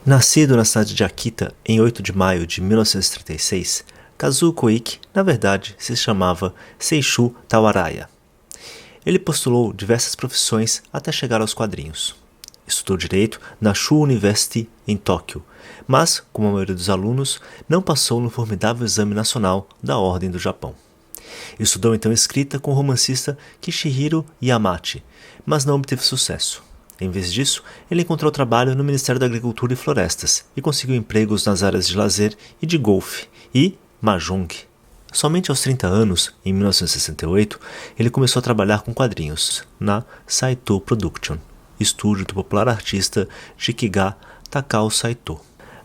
Nascido na cidade de Akita em 8 de maio de 1936, Kazuo Koike, na verdade, se chamava Seishu Tawaraya. Ele postulou diversas profissões até chegar aos quadrinhos. Estudou direito na Shu University em Tóquio, mas, como a maioria dos alunos, não passou no formidável exame nacional da Ordem do Japão. Estudou então escrita com o romancista Kishihiro Yamate, mas não obteve sucesso. Em vez disso, ele encontrou trabalho no Ministério da Agricultura e Florestas e conseguiu empregos nas áreas de lazer e de golfe e mahjong. Somente aos 30 anos, em 1968, ele começou a trabalhar com quadrinhos na Saito Production, estúdio do popular artista Shikiga Takao Saito.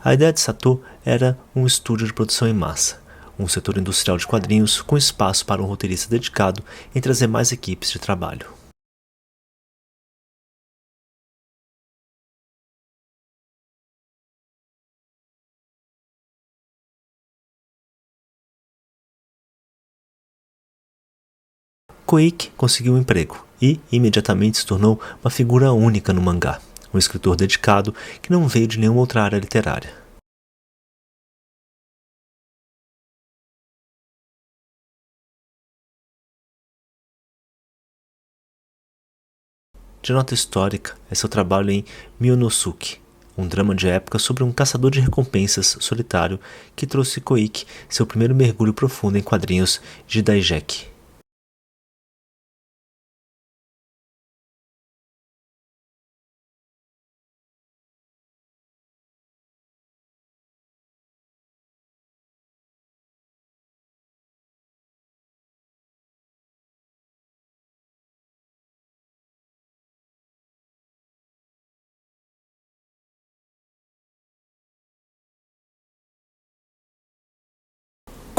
A ideia de Sato era um estúdio de produção em massa, um setor industrial de quadrinhos com espaço para um roteirista dedicado entre as demais equipes de trabalho. Koike conseguiu um emprego e imediatamente se tornou uma figura única no mangá, um escritor dedicado que não veio de nenhuma outra área literária. De nota histórica é seu trabalho em Mionosuke, um drama de época sobre um caçador de recompensas solitário que trouxe Koike seu primeiro mergulho profundo em quadrinhos de Daijeki.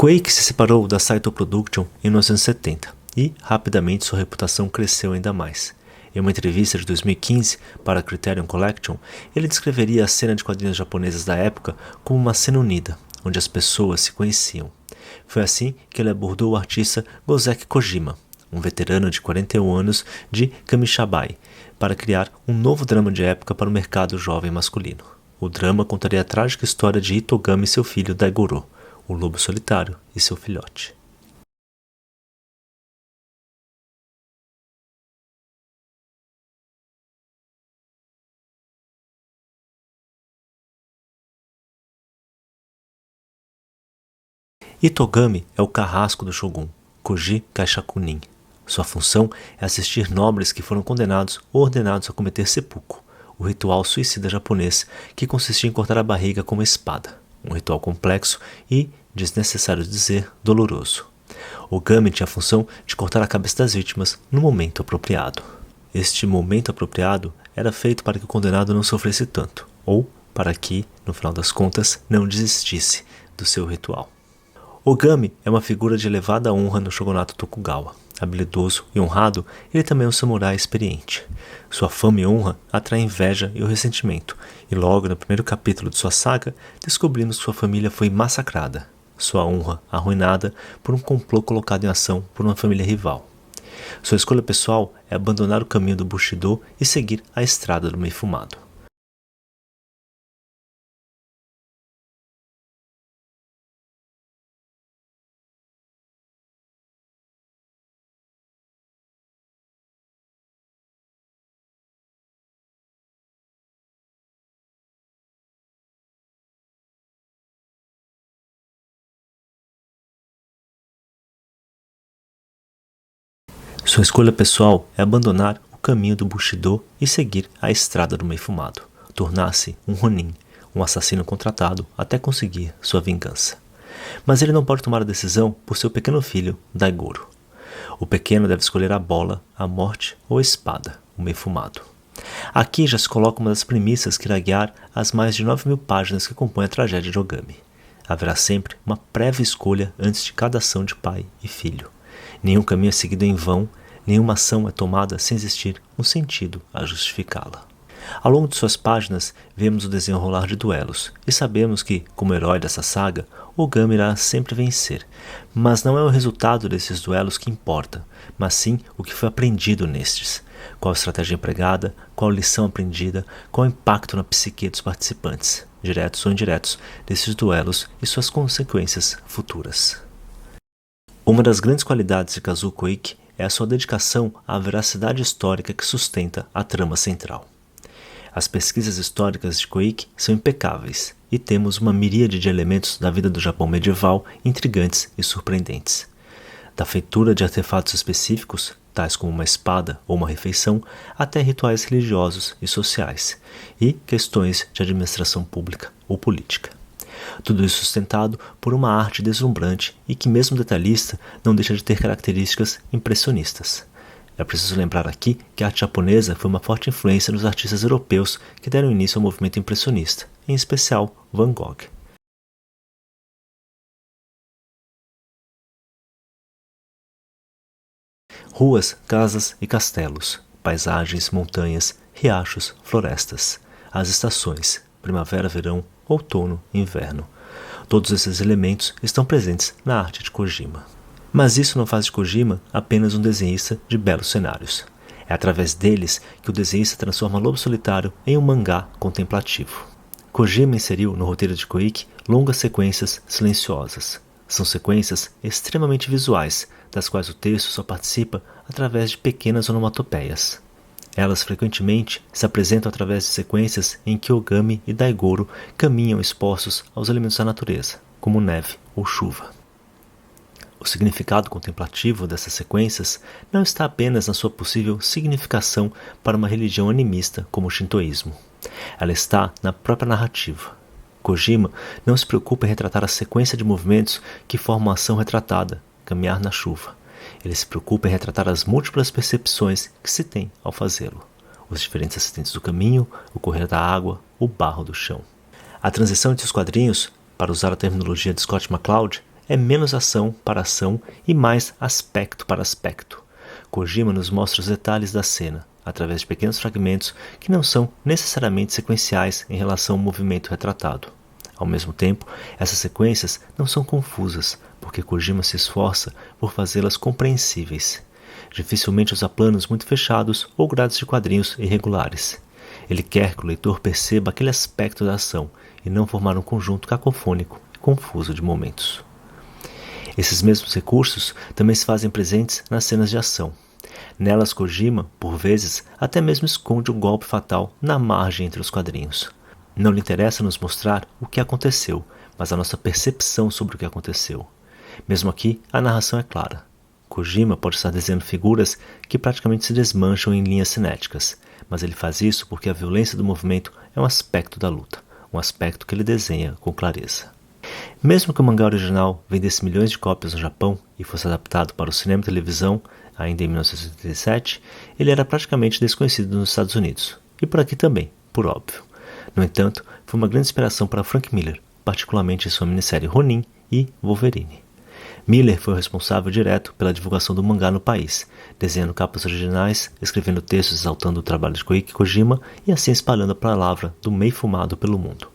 Koike se separou da Saito Production em 1970 e, rapidamente, sua reputação cresceu ainda mais. Em uma entrevista de 2015 para a Criterion Collection, ele descreveria a cena de quadrinhos japonesas da época como uma cena unida, onde as pessoas se conheciam. Foi assim que ele abordou o artista Gozeki Kojima, um veterano de 41 anos de Kamishibai, para criar um novo drama de época para o mercado jovem masculino. O drama contaria a trágica história de Itogami e seu filho Daigoro, o lobo solitário e seu filhote. Itogami é o carrasco do Shogun, Koji Gaishakunin. Sua função é assistir nobres que foram condenados ou ordenados a cometer seppuku, o ritual suicida japonês que consistia em cortar a barriga com uma espada. Um ritual complexo e, desnecessário dizer, doloroso. O Gami tinha a função de cortar a cabeça das vítimas no momento apropriado. Este momento apropriado era feito para que o condenado não sofresse tanto, ou para que, no final das contas, não desistisse do seu ritual. O Gami é uma figura de elevada honra no shogunato Tokugawa. Habilidoso e honrado, ele também é um samurai experiente. Sua fama e honra atraem a inveja e o ressentimento, e logo no primeiro capítulo de sua saga, descobrimos que sua família foi massacrada, sua honra arruinada por um complô colocado em ação por uma família rival. Sua escolha pessoal é abandonar o caminho do Bushido e seguir a estrada do meio fumado. Sua escolha pessoal é abandonar o caminho do Bushido e seguir a estrada do meio fumado, tornar-se um Ronin, um assassino contratado até conseguir sua vingança. Mas ele não pode tomar a decisão por seu pequeno filho, Daigoro. O pequeno deve escolher a bola, a morte ou a espada, o meio fumado. Aqui já se coloca uma das premissas que irá guiar as mais de 9.000 páginas que compõem a tragédia de Ogami. Haverá sempre uma prévia escolha antes de cada ação de pai e filho. Nenhum caminho é seguido em vão, nenhuma ação é tomada sem existir um sentido a justificá-la. Ao longo de suas páginas, vemos o desenrolar de duelos, e sabemos que, como herói dessa saga, Ogami irá sempre vencer. Mas não é o resultado desses duelos que importa, mas sim o que foi aprendido nestes. Qual a estratégia empregada, qual a lição aprendida, qual o impacto na psique dos participantes. diretos ou indiretos, desses duelos e suas consequências futuras. Uma das grandes qualidades de Kazuo Koike é a sua dedicação à veracidade histórica que sustenta a trama central. As pesquisas históricas de Koike são impecáveis e temos uma miríade de elementos da vida do Japão medieval intrigantes e surpreendentes. Da feitura de artefatos específicos, tais como uma espada ou uma refeição, até rituais religiosos e sociais, e questões de administração pública ou política. Tudo isso sustentado por uma arte deslumbrante e que, mesmo detalhista, não deixa de ter características impressionistas. É preciso lembrar aqui que a arte japonesa foi uma forte influência nos artistas europeus que deram início ao movimento impressionista, em especial Van Gogh. Ruas, casas e castelos, paisagens, montanhas, riachos, florestas, as estações, primavera, verão, outono e inverno. Todos esses elementos estão presentes na arte de Kojima. Mas isso não faz de Kojima apenas um desenhista de belos cenários. É através deles que o desenhista transforma Lobo Solitário em um mangá contemplativo. Kojima inseriu no roteiro de Koike longas sequências silenciosas. São sequências extremamente visuais, das quais o texto só participa através de pequenas onomatopeias. Elas frequentemente se apresentam através de sequências em que Ogami e Daigoro caminham expostos aos elementos da natureza, como neve ou chuva. O significado contemplativo dessas sequências não está apenas na sua possível significação para uma religião animista como o shintoísmo. Ela está na própria narrativa. Kojima não se preocupa em retratar a sequência de movimentos que formam a ação retratada, caminhar na chuva. Ele se preocupa em retratar as múltiplas percepções que se tem ao fazê-lo. Os diferentes acidentes do caminho, o correr da água, o barro do chão. A transição entre os quadrinhos, para usar a terminologia de Scott McCloud, é menos ação para ação e mais aspecto para aspecto. Kojima nos mostra os detalhes da cena, através de pequenos fragmentos que não são necessariamente sequenciais em relação ao movimento retratado. Ao mesmo tempo, essas sequências não são confusas, porque Kojima se esforça por fazê-las compreensíveis. Dificilmente usa planos muito fechados ou grades de quadrinhos irregulares. Ele quer que o leitor perceba aquele aspecto da ação e não formar um conjunto cacofônico e confuso de momentos. Esses mesmos recursos também se fazem presentes nas cenas de ação. Nelas, Kojima, por vezes, até mesmo esconde o golpe fatal na margem entre os quadrinhos. Não lhe interessa nos mostrar o que aconteceu, mas a nossa percepção sobre o que aconteceu. Mesmo aqui, a narração é clara. Kojima pode estar desenhando figuras que praticamente se desmancham em linhas cinéticas, mas ele faz isso porque a violência do movimento é um aspecto da luta, um aspecto que ele desenha com clareza. Mesmo que o mangá original vendesse milhões de cópias no Japão e fosse adaptado para o cinema e televisão, ainda em 1987, ele era praticamente desconhecido nos Estados Unidos, e por aqui também, por óbvio. No entanto, foi uma grande inspiração para Frank Miller, particularmente em sua minissérie Ronin e Wolverine. Miller foi o responsável direto pela divulgação do mangá no país, desenhando capas originais, escrevendo textos exaltando o trabalho de Koike Kojima e assim espalhando a palavra do Mei Fumado pelo mundo.